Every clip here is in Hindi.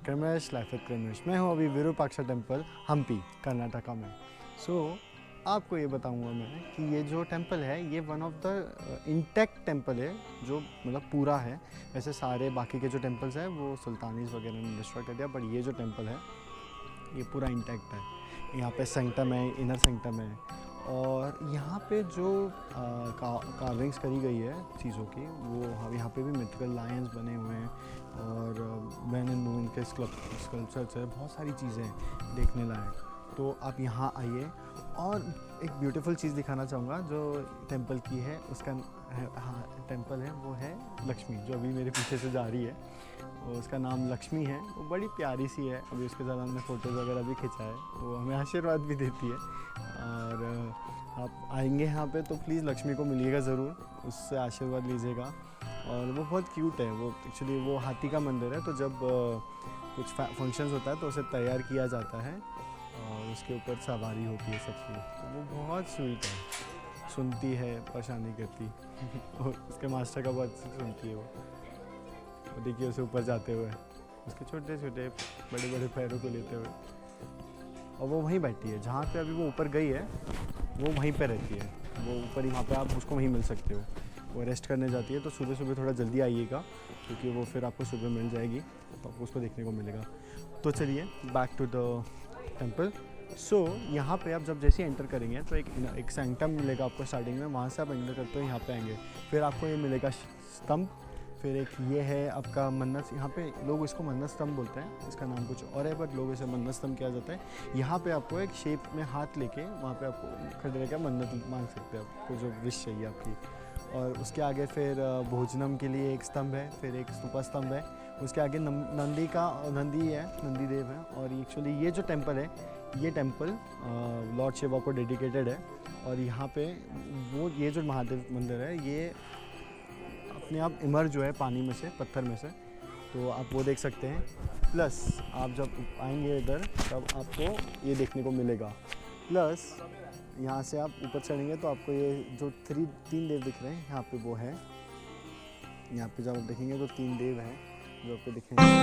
क्रमेश लाइफ विद क्रमेश। मैं हूँ अभी विरूपाक्षा टेम्पल हम्पी कर्नाटका में। आपको ये बताऊँगा मैं कि ये जो टेम्पल है ये one of the intact temple है, जो मतलब पूरा है। वैसे सारे बाकी के जो टेम्पल्स हैं वो सुल्तानीज वगैरह ने डिस्ट्रॉय कर दिया, बट ये जो टेम्पल है ये पूरा इंटैक्ट है। यहाँ पे सेंक्टम है, इनर सेंक्टम है, और यहाँ पे जो कार्विंग्स करी गई है चीज़ों की, वो यहाँ पे भी मिथिकल लायंस बने हुए हैं और मैन एंड वुमेन के स्कल्पचर्स है, बहुत सारी चीज़ें देखने लायक। तो आप यहाँ आइए। और एक ब्यूटीफुल चीज़ दिखाना चाहूँगा जो टेंपल की है, उसका टेंपल है वो है लक्ष्मी, जो अभी मेरे पीछे से जा रही है। उसका नाम लक्ष्मी है, वो बड़ी प्यारी सी है। अभी उसके साथ हमने फ़ोटोज़ वगैरह भी खिंचा है, वो हमें आशीर्वाद भी देती है। और आप आएंगे यहाँ पे तो प्लीज़ लक्ष्मी को मिलिएगा ज़रूर, उससे आशीर्वाद लीजिएगा। और वो बहुत क्यूट है। वो एक्चुअली वो हाथी का मंदिर है, तो जब कुछ फंक्शंस होता है तो उसे तैयार किया जाता है और उसके ऊपर सवारी होती है सबकी। तो वो बहुत स्वीट है, सुनती है, परेशानी करती और उसके मास्टर का बहुत सुनती है वो देखिए उसे ऊपर जाते हुए, उसके छोटे छोटे बड़े बड़े पैरों को लेते हुए। और वो वहीं बैठी है जहाँ पे अभी वो ऊपर गई है, वो वहीं पे रहती है। वो ऊपर ही, वहाँ पे आप उसको वहीं मिल सकते हो। वो रेस्ट करने जाती है, तो सुबह सुबह थोड़ा जल्दी आइएगा, क्योंकि वो फिर आपको सुबह मिल जाएगी, तो आपको उसको देखने को मिलेगा। तो चलिए बैक टू द टेम्पल। यहाँ पे आप जब जैसे एंटर करेंगे तो एक सैंक्टम मिलेगा आपको स्टार्टिंग में, वहाँ से आप एंटर करते हो यहाँ पे आएंगे, फिर आपको ये मिलेगा स्तंभ। फिर एक ये है आपका मन्नत, यहाँ पे लोग इसको मन्नत स्तंभ बोलते हैं, इसका नाम कुछ और है बट लोग इसे मन्नत स्तंभ किया जाता है। यहाँ पे आपको एक शेप में हाथ लेके वहाँ पे आपको खड़े रहकर मन्नत मांग सकते हैं, आपको जो विश चाहिए आपकी। और उसके आगे फिर भोजनम के लिए एक स्तंभ है, फिर एक स्तूपा स्तंभ है। उसके आगे नंदी है, नंदी देव है। और एक्चुअली ये जो टेम्पल है, ये टेम्पल लॉर्ड शिवा को डेडिकेटेड है। और यहाँ पे वो ये जो महादेव मंदिर है ये अपने आप इमर्ज जो है पानी में से, पत्थर में से, तो आप वो देख सकते हैं। प्लस आप जब आएंगे इधर तब आपको ये देखने को मिलेगा। प्लस यहाँ से आप ऊपर चढ़ेंगे तो आपको ये जो तीन देव दिख रहे हैं यहाँ पे वो है। यहाँ पे जब आप देखेंगे तो 3 देव हैं जो आपको दिखेंगे।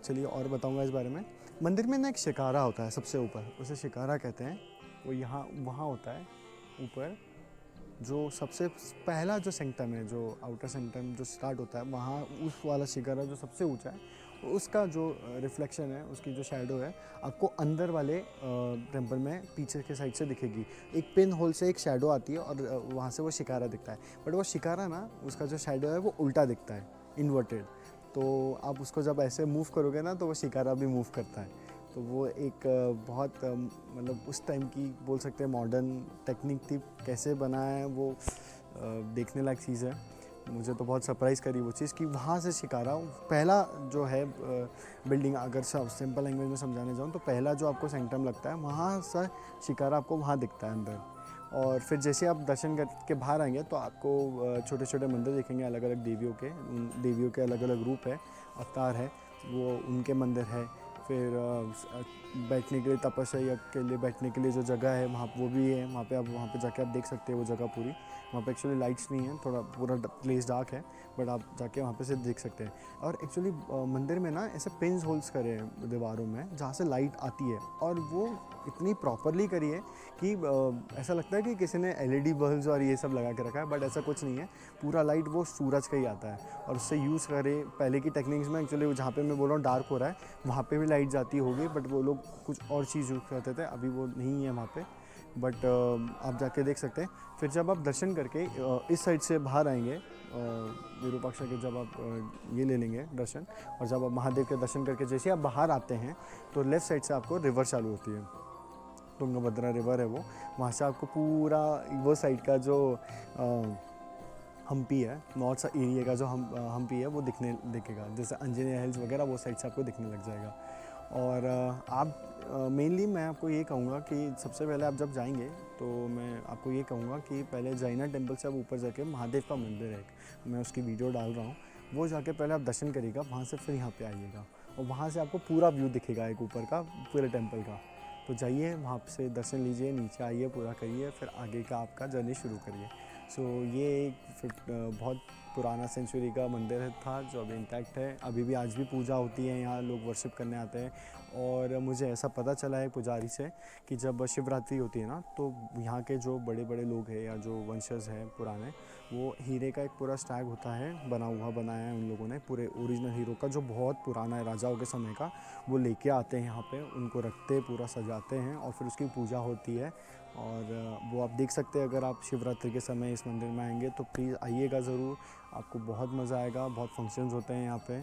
चलिए और बताऊंगा इस बारे में। मंदिर में ना एक शिकारा होता है सबसे ऊपर, उसे शिकारा कहते हैं। वो वहाँ होता है ऊपर, जो सबसे पहला जो सेंक्टम है, जो आउटर सेंक्टम जो स्टार्ट होता है, वहाँ उस वाला शिकारा जो सबसे ऊंचा है, उसका जो रिफ्लेक्शन है, उसकी जो शैडो है, आपको अंदर वाले टेम्पल में पीछे के साइड से दिखेगी। एक पिन होल से एक शैडो आती है और वहाँ से वो शिकारा दिखता है। बट वो शिकारा ना, उसका जो शैडो है वो उल्टा दिखता है, इन्वर्टेड। तो आप उसको जब ऐसे मूव करोगे ना तो वो शिकारा भी मूव करता है। तो वो एक बहुत मतलब उस टाइम की बोल सकते हैं मॉडर्न टेक्निक थी। कैसे बना है वो देखने लायक चीज़ है। मुझे तो बहुत सरप्राइज़ करी वो चीज़ कि वहाँ से शिकारा पहला जो है बिल्डिंग, अगर सिंपल लैंग्वेज में समझाने जाऊँ तो पहला जो आपको सेंक्टम लगता है वहाँ से शिकारा आपको वहाँ दिखता है अंदर। और फिर जैसे आप दर्शन करके बाहर आएंगे तो आपको छोटे छोटे मंदिर दिखेंगे, अलग अलग देवियों के अलग अलग रूप है, अवतार है, वो उनके मंदिर है। फिर बैठने के लिए, तपस्या के लिए बैठने के लिए जो जगह है वहाँ वो भी है। वहाँ पे जाके आप देख सकते हैं वो जगह पूरी। वहाँ पे एक्चुअली लाइट्स नहीं है, थोड़ा पूरा प्लेस डार्क है, बट आप जाके वहाँ पे से देख सकते हैं। और एक्चुअली मंदिर में ना ऐसे पिन होल्स करे हैं दीवारों में जहाँ से लाइट आती है, और वो इतनी प्रॉपरली करी है कि ऐसा लगता है कि किसी ने LED बल्ब्स और ये सब लगा के रखा है, बट ऐसा कुछ नहीं है। पूरा लाइट वो सूरज का ही आता है और उससे यूज़ करे। पहले की टेक्निक्स में एक्चुअली जहाँ पे मैं बोल रहा हूँ डार्क हो रहा है, वहाँ पे भी लाइट जाती होगी, बट वो लोग कुछ और चीज़ यूज़ करते थे, अभी वो नहीं है वहाँ पे। बट आप जाके देख सकते हैं। फिर जब आप दर्शन करके इस साइड से बाहर आएंगे, विरूपाक्षा के जब आप ये ले लेंगे दर्शन, और जब आप महादेव के दर्शन करके जैसे आप बाहर आते हैं तो लेफ़्ट साइड से आपको रिवर चालू होती है, तुंगभद्रा रिवर है वो। वहाँ से आपको पूरा वो साइड का जो हम्पी है, नॉर्थ एरिया का जो हम्पी है वो दिखेगा। जैसे अंजनेय हिल्स वगैरह वो साइड से आपको दिखने लग जाएगा। और आप मेनली मैं आपको ये कहूँगा कि सबसे पहले आप जब जाएंगे तो मैं आपको ये कहूँगा कि पहले जैना टेम्पल से आप ऊपर जाके महादेव का मंदिर है, मैं उसकी वीडियो डाल रहा हूँ, वो जाके पहले आप दर्शन करिएगा, वहाँ से फिर यहाँ पे आइएगा और वहाँ से आपको पूरा व्यू दिखेगा एक ऊपर का पूरे टेम्पल का। तो जाइए वहाँ से दर्शन लीजिए, नीचे आइए, पूरा करिए, फिर आगे का आपका जर्नी शुरू करिए। सो ये एक बहुत पुराना सेंचुरी का मंदिर था जो अभी इंटैक्ट है, अभी भी आज भी पूजा होती है यहाँ, लोग वर्शिप करने आते हैं। और मुझे ऐसा पता चला है पुजारी से कि जब शिवरात्रि होती है ना, तो यहाँ के जो बड़े बड़े लोग हैं या जो वंशज हैं पुराने, वो हीरे का एक पूरा स्टैग होता है बनाया है उन लोगों ने, पूरे ओरिजिनल हीरो का जो बहुत पुराना है राजाओं के समय का, वो लेके आते हैं यहाँ पे, उनको रखते हैं, पूरा सजाते हैं और फिर उसकी पूजा होती है। और वो आप देख सकते हैं, अगर आप शिवरात्रि के समय इस मंदिर में आएंगे तो प्लीज़ आइएगा ज़रूर, आपको बहुत मज़ा आएगा। बहुत फंक्शंस होते हैं यहाँ पे,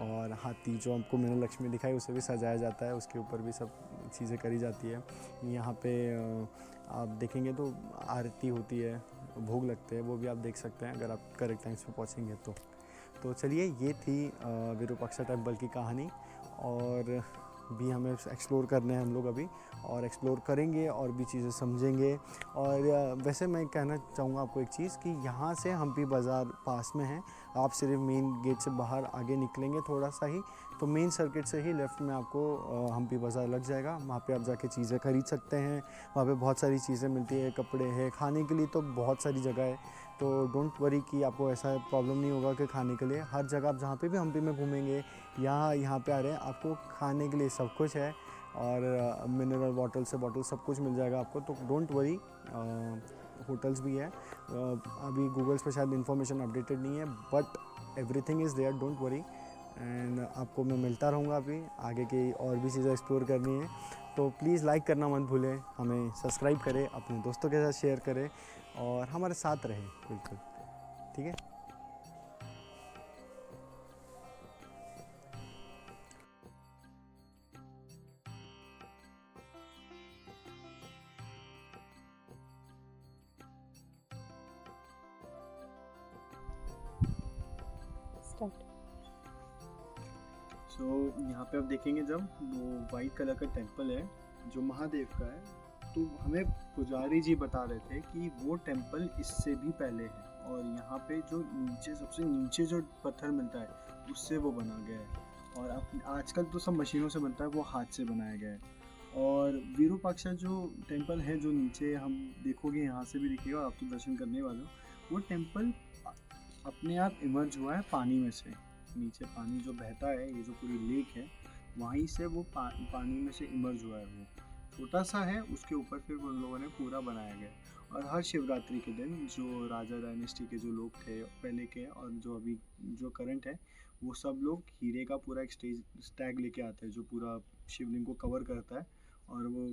और हाथी जो हमको मैंने लक्ष्मी दिखाई उसे भी सजाया जाता है, उसके ऊपर भी सब चीज़ें करी जाती है। यहाँ पे आप देखेंगे तो आरती होती है, भोग लगते हैं, वो भी आप देख सकते हैं अगर आप करेक्ट टाइम्स पे पहुँचेंगे तो चलिए, ये थी विरूपाक्षा टेम्पल की कहानी। और भी हमें एक्सप्लोर करने हैं हम लोग अभी, और एक्सप्लोर करेंगे और भी चीज़ें समझेंगे। और वैसे मैं कहना चाहूँगा आपको एक चीज़ कि यहाँ से हम्पी बाज़ार पास में है, आप सिर्फ मेन गेट से बाहर आगे निकलेंगे थोड़ा सा ही, तो मेन सर्किट से ही लेफ़्ट में आपको हम्पी बाज़ार लग जाएगा। वहाँ पे आप जाके चीज़ें खरीद सकते हैं, वहाँ पे बहुत सारी चीज़ें मिलती है, कपड़े हैं, खाने के लिए तो बहुत सारी जगह है। तो डोंट वरी कि आपको ऐसा प्रॉब्लम नहीं होगा कि खाने के लिए हर जगह आप जहाँ पे भी हम्पी में घूमेंगे या यहाँ पे आ रहे हैं, आपको खाने के लिए सब कुछ है, और मिनरल वाटर से बॉटल सब कुछ मिल जाएगा आपको, तो डोंट वरी। होटल्स भी है, अभी गूगल्स पे शायद इन्फॉर्मेशन अपडेटेड नहीं है, but everything is there, don't worry. And आपको मैं मिलता रहूँगा, अभी आगे की और भी चीज़ें एक्सप्लोर करनी है। तो प्लीज़ लाइक करना मत भूलें, हमें सब्सक्राइब करें, अपने दोस्तों के साथ शेयर करें और हमारे साथ रहें बिल्कुल, ठीक है। स्टार्ट। सो यहाँ पे आप देखेंगे जब वो वाइट कलर का टेम्पल है जो महादेव का है, तो हमें पुजारी जी बता रहे थे कि वो टेम्पल इससे भी पहले है, और यहाँ पे जो नीचे सबसे नीचे जो पत्थर मिलता है उससे वो बना गया है। और अब आजकल तो सब मशीनों से बनता है, वो हाथ से बनाया गया है। और विरूपाक्षा जो टेम्पल है जो नीचे हम देखोगे, यहाँ से भी दिखेगा, आप तो दर्शन करने वाले हो, वो टेम्पल अपने आप इमर्ज हुआ है पानी में से। नीचे पानी जो बहता है, ये जो पूरी लेक है, वहीं से वो पानी में से इमर्ज हुआ है। वो छोटा सा है, उसके ऊपर फिर उन लोगों ने पूरा बनाया गया। और हर शिवरात्रि के दिन जो राजा डायनेस्टी के जो लोग थे पहले के और जो अभी जो करंट है, वो सब लोग हीरे का पूरा एक स्टैग लेके आते हैं जो पूरा शिवलिंग को कवर करता है, और वो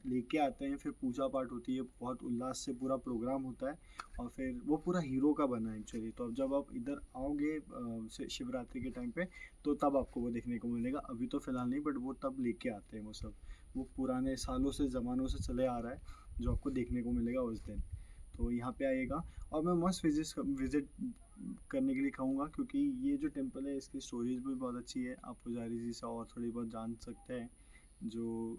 लेके आते हैं, फिर पूजा पाठ होती है, बहुत उल्लास से पूरा प्रोग्राम होता है, और फिर वो पूरा हीरो का बना है एक्चुअली। तो अब जब आप इधर आओगे शिवरात्रि के टाइम पे, तो तब आपको वो देखने को मिलेगा, अभी तो फ़िलहाल नहीं, बट वो तब लेके आते हैं वो सब, वो पुराने सालों से ज़मानों से चले आ रहा है जो आपको देखने को मिलेगा उस दिन। तो यहाँ पे आइएगा, और मैं मस्ट विज़िट करने के लिए कहूँगा, क्योंकि ये जो टेम्पल है इसकी स्टोरीज भी बहुत अच्छी है, आप पुजारी जी से और थोड़ी बहुत जान सकते हैं, जो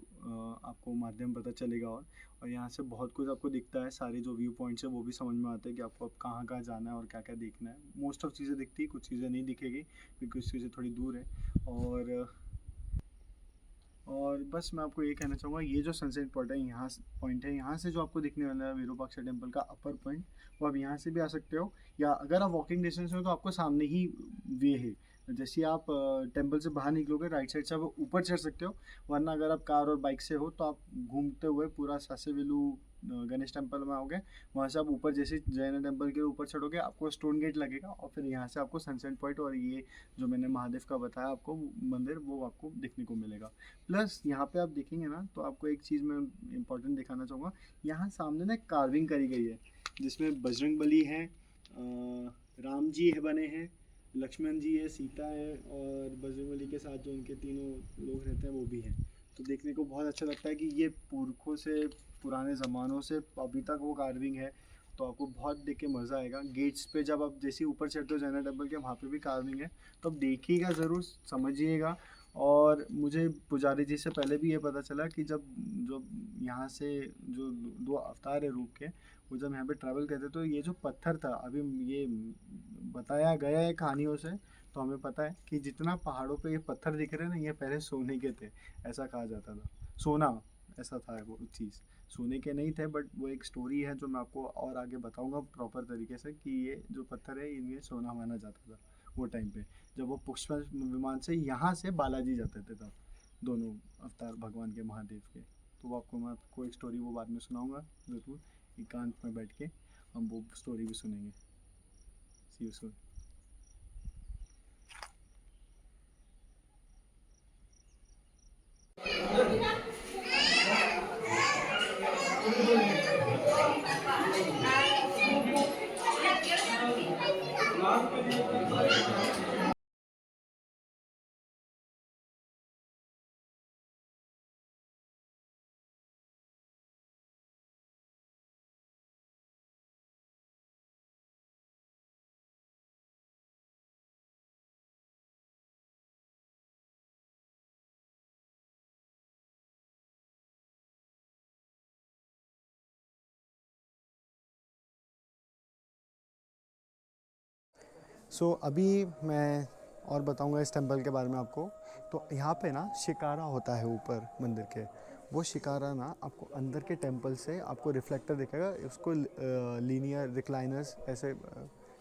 आपको माध्यम पता चलेगा। और यहाँ से बहुत कुछ आपको दिखता है, सारे जो व्यू पॉइंट्स है वो भी समझ में आते हैं कि आपको अब कहाँ कहाँ जाना है और क्या क्या देखना है। मोस्ट ऑफ चीज़ें दिखती है, कुछ चीज़ें नहीं दिखेगी क्योंकि कुछ चीज़ें थोड़ी दूर है। और बस मैं आपको ये कहना चाहूँगा, ये जो सनसेट पॉइंट है, यहाँ से जो आपको दिखने वाला है विरूपाक्षा टेम्पल का अपर पॉइंट, वो आप यहाँ से भी आ सकते हो, या अगर आप वॉकिंग डिस्टेंस में हो तो आपको सामने ही वे है। जैसे आप टेम्पल से बाहर निकलोगे राइट साइड से आप ऊपर चढ़ सकते हो, वरना अगर आप कार और बाइक से हो तो आप घूमते हुए पूरा सासेवेलू गणेश टेम्पल में आओगे, वहाँ से आप ऊपर जैसे जैन टेम्पल के ऊपर चढ़ोगे आपको स्टोन गेट लगेगा, और फिर यहाँ से आपको सनसेट पॉइंट और ये जो मैंने महादेव का बताया आपको मंदिर, वो आपको देखने को मिलेगा। प्लस यहाँ पे आप देखेंगे ना, तो आपको एक चीज़ मैं इम्पोर्टेंट दिखाना चाहूँगा, यहाँ सामने ना कार्विंग करी गई है जिसमें बजरंग बली है, राम जी है बने हैं, लक्ष्मण जी है, सीता है, और बजरंग बली के साथ जो उनके तीनों लोग रहते हैं वो भी हैं। तो देखने को बहुत अच्छा लगता है कि ये पुरखों से, पुराने ज़मानों से अभी तक वो कार्विंग है, तो आपको बहुत देख के मज़ा आएगा। गेट्स पे जब आप जैसे ऊपर चढ़ते हो जैना टेम्पल के, वहाँ पे भी कार्विंग है, तो आप देखिएगा ज़रूर, समझिएगा। और मुझे पुजारी जी से पहले भी ये पता चला कि जब जो यहाँ से जो दो अवतार है रूप के, वो जब यहाँ पे ट्रैवल करते तो ये जो पत्थर था, अभी ये बताया गया है कहानियों से, तो हमें पता है कि जितना पहाड़ों पे ये पत्थर दिख रहे हैं ना, ये पहले सोने के थे, ऐसा कहा जाता था। सोना ऐसा था वो चीज़, सोने के नहीं थे, बट वो एक स्टोरी है जो मैं आपको और आगे बताऊंगा प्रॉपर तरीके से, कि ये जो पत्थर है इनमें सोना माना जाता था वो टाइम पे, जब वो पुष्प विमान से यहाँ से बालाजी जाते थे तब, दोनों अवतार भगवान के महादेव के। तो वो आपको मैं आपको एक स्टोरी वो बाद में सुनाऊंगा ज़रूर, एकांत में बैठ के हम वो स्टोरी भी सुनेंगे। सी यू सून। अभी मैं और बताऊंगा इस टेंपल के बारे में आपको। तो यहाँ पे ना शिकारा होता है ऊपर मंदिर के, वो शिकारा ना आपको अंदर के टेंपल से आपको रिफ्लेक्टर दिखेगा, उसको लीनियर रिक्लाइनर्स ऐसे,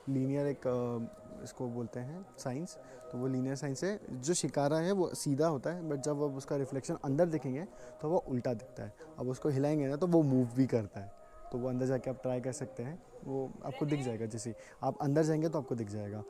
लीनियर एक इसको बोलते हैं साइंस, तो वो लीनियर साइंस है। जो शिकारा है वो सीधा होता है, बट जब अब उसका रिफ्लेक्शन अंदर दिखेंगे तो वो उल्टा दिखता है। अब उसको हिलाएंगे ना तो वो मूव भी करता है, तो वो अंदर जाके आप ट्राई कर सकते हैं, वो आपको दिख जाएगा, जैसे आप अंदर जाएंगे तो आपको दिख जाएगा।